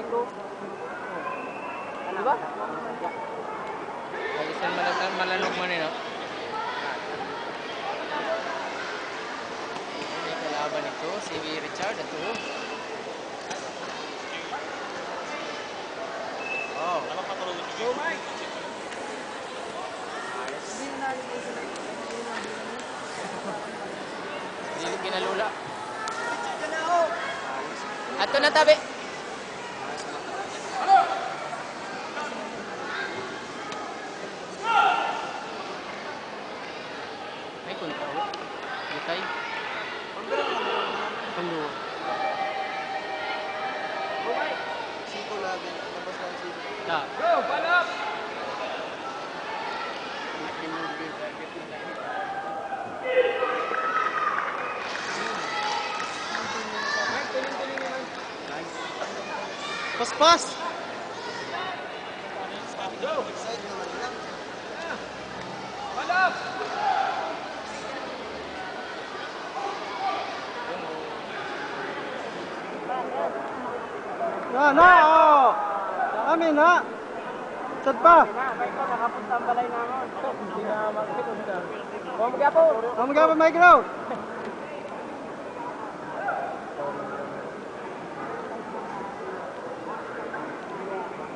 micro. Diba? Alisan malanog mo nila. Ini kalaban ito, si Richard ito. Oh, alam ka tulog ito. Go, Mike! Hindi kinalula. Ato na tabi. May kontra ho. Gitay. Ano? Siko lagi. Labas lang siko. Ta. Go! Palap! Pas-pas! Go! Side naman lang. Palap! Na! Oh! Amin na! Saan pa? Nakapunta ang balay naman. Hindi na makikita. Mamagapo, micro!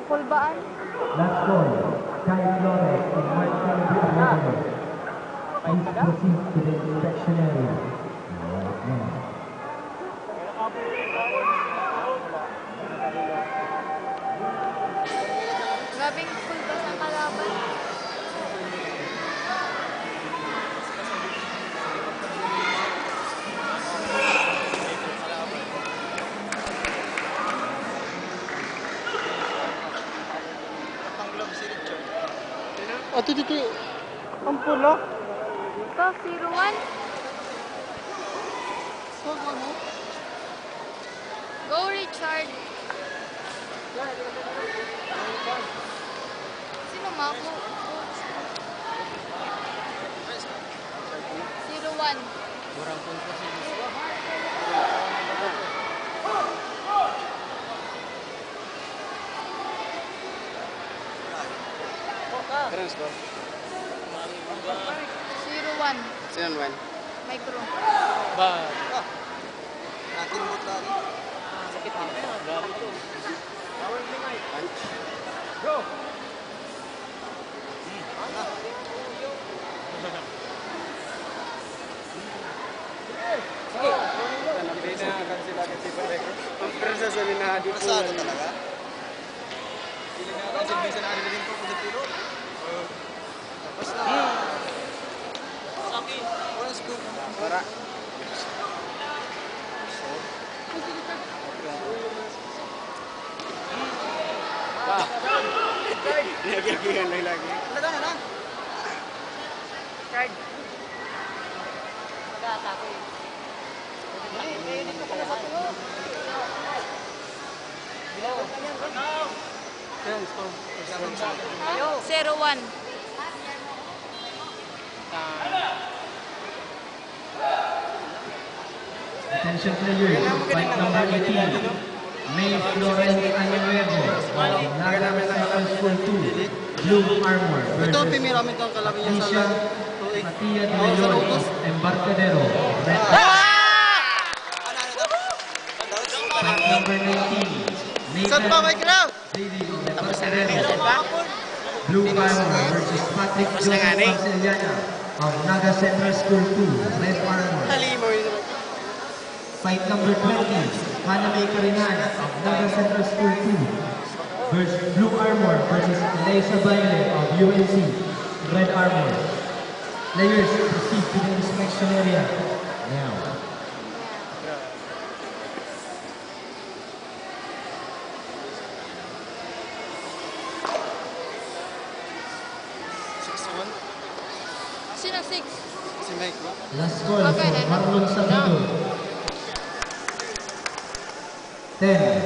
Pulbaan. Last goal, Kai Flores and Michael Buchanan. Please proceed to the inspection area. Right now. Grabing pulbas ang kalaban. Ito dito. Ang pula. Ito, 0-1. Go, Richard. Sino mako? 0-1. Kurang kontra si Joshua. Keren score. 0-1. Sinan wan. Micro. Ba. Natin bot lagi. Sakit din. Grabe ito. Punch. Go! Sige. Nabi na akan sila kasi Perfecto. Ang presa sa minahadi po. Presa talaga? Hindi na kasi bisa na rin po kung tiro. Tapos na. Saki. Oras go. Para. Ba. Nagkikihan lagi. Wala na. Richard. Mag-aatake. Ngayon dito ka na sa tulo. Kaya score. 0-1. Attention players, fight number 18. May Florence Añuevo of Naga Central School 2, Blue Armor Ito, versus pimiramin ito ang kalabi niya Isha sa Matia de Leon of Embarcadero, Red. Fight number 19. Saan pa, may crowd? David of Embarcadero, Blue Armor versus Patrick Joseph Marceliana of Naga Central School 2, Red Armor. Halimo yun. Fight number 20, Haname Karinan of Naga Central School 2 versus Blue Armor versus Eliza Baile of UNC, Red Armor. Players proceed to the inspection area now. Sino 6? Si Mike, bro. Last call Okay, for Marlon Sabido. 10,